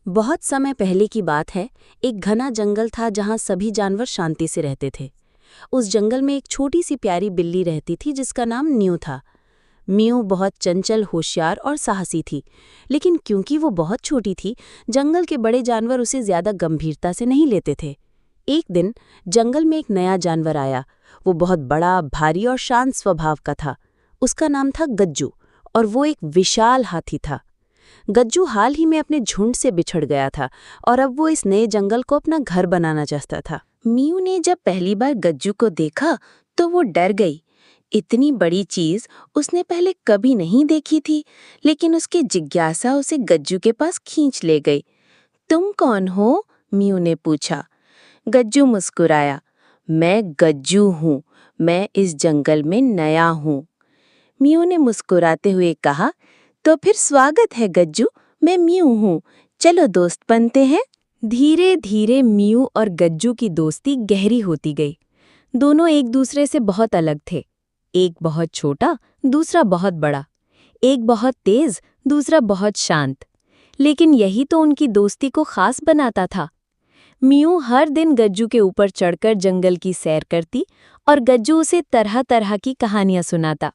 बहुत समय पहले की बात है। एक घना जंगल था जहां सभी जानवर शांति से रहते थे। उस जंगल में एक छोटी सी प्यारी बिल्ली रहती थी जिसका नाम न्यू था। म्यू बहुत चंचल, होशियार और साहसी थी, लेकिन क्योंकि वो बहुत छोटी थी, जंगल के बड़े जानवर उसे ज्यादा गंभीरता से नहीं लेते थे। एक दिन जंगल में एक नया जानवर आया। वो बहुत बड़ा, भारी और शांत स्वभाव का था। उसका नाम था गज्जू, और वो एक विशाल हाथी था। गज्जू हाल ही में अपने झुंड से बिछड़ गया था और अब वो इस नए जंगल को अपना घर बनाना चाहता था। मीनू ने जब पहली बार गज्जू को देखा तो वो डर गई। इतनी बड़ी चीज उसने पहले कभी नहीं देखी थी, लेकिन उसकी जिज्ञासा उसे गज्जू के पास खींच ले गई। तुम कौन हो? मीनू ने पूछा। गज्जू मुस्कुराया। मैं गज्जू हूँ, मैं इस जंगल में नया हूँ। मीनू ने मुस्कुराते हुए कहा, तो फिर स्वागत है गज्जू, मैं मीनू हूँ, चलो दोस्त बनते हैं। धीरे धीरे मीनू और गज्जू की दोस्ती गहरी होती गई। दोनों एक दूसरे से बहुत अलग थे। एक बहुत छोटा, दूसरा बहुत बड़ा। एक बहुत तेज, दूसरा बहुत शांत। लेकिन यही तो उनकी दोस्ती को खास बनाता था। मीनू हर दिन गज्जू के ऊपर चढ़कर जंगल की सैर करती और गज्जू उसे तरह तरह की कहानियां सुनाता।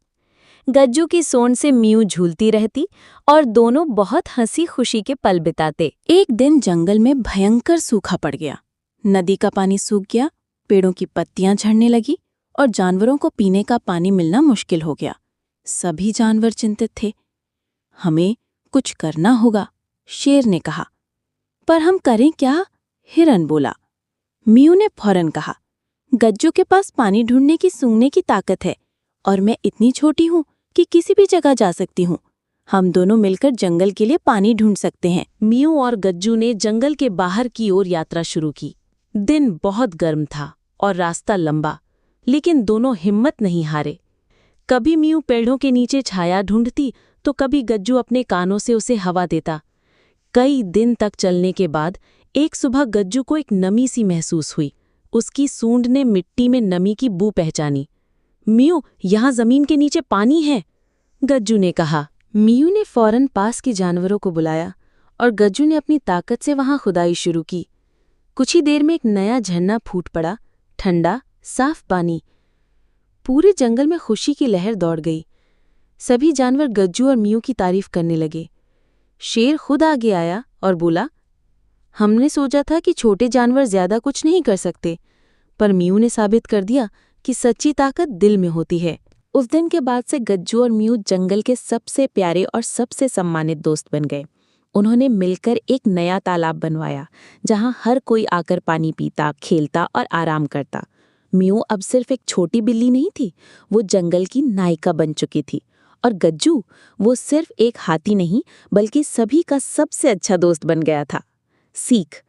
गज्जू की सोंड से मीनू झूलती रहती और दोनों बहुत हंसी खुशी के पल बिताते। एक दिन जंगल में भयंकर सूखा पड़ गया। नदी का पानी सूख गया, पेड़ों की पत्तियां झड़ने लगी और जानवरों को पीने का पानी मिलना मुश्किल हो गया। सभी जानवर चिंतित थे। हमें कुछ करना होगा, शेर ने कहा। पर हम करें क्या? हिरन बोला। मीनू ने फौरन कहा, गज्जू के पास पानी ढूंढने की सूंघने की ताकत है और मैं इतनी छोटी हूँ कि किसी भी जगह जा सकती हूँ। हम दोनों मिलकर जंगल के लिए पानी ढूंढ सकते हैं। मीनू और गज्जू ने जंगल के बाहर की ओर यात्रा शुरू की। दिन बहुत गर्म था और रास्ता लंबा, लेकिन दोनों हिम्मत नहीं हारे। कभी मीनू पेड़ों के नीचे छाया ढूंढती तो कभी गज्जू अपने कानों से उसे हवा देता। कई दिन तक चलने के बाद एक सुबह गज्जू को एक नमी सी महसूस हुई। उसकी सूंड ने मिट्टी में नमी की बू पहचानी। मीनू, यहाँ जमीन के नीचे पानी है, गज्जू ने कहा। मीनू ने फौरन पास के जानवरों को बुलाया और गज्जू ने अपनी ताकत से वहां खुदाई शुरू की। कुछ ही देर में एक नया झरना फूट पड़ा, ठंडा, साफ पानी। पूरे जंगल में खुशी की लहर दौड़ गई। सभी जानवर गज्जू और मीनू की तारीफ करने लगे। शेर खुद आगे आया और बोला, हमने सोचा था कि छोटे जानवर ज्यादा कुछ नहीं कर सकते, पर मीनू ने साबित कर दिया कि सच्ची ताकत दिल में होती है। उस दिन के बाद से गज्जू और मीनू जंगल के सबसे प्यारे और सबसे सम्मानित दोस्त बन गए। उन्होंने मिलकर एक नया तालाब बनवाया जहां हर कोई आकर पानी पीता, खेलता और आराम करता। मीनू अब सिर्फ एक छोटी बिल्ली नहीं थी, वो जंगल की नायिका बन चुकी थी। और गज्जू, वो सिर्फ एक हाथी नहीं बल्कि सभी का सबसे अच्छा दोस्त बन गया था। सीख: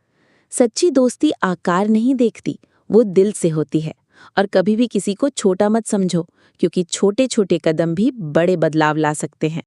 सच्ची दोस्ती आकार नहीं देखती, वो दिल से होती है। और कभी भी किसी को छोटा मत समझो, क्योंकि छोटे छोटे कदम भी बड़े बदलाव ला सकते हैं।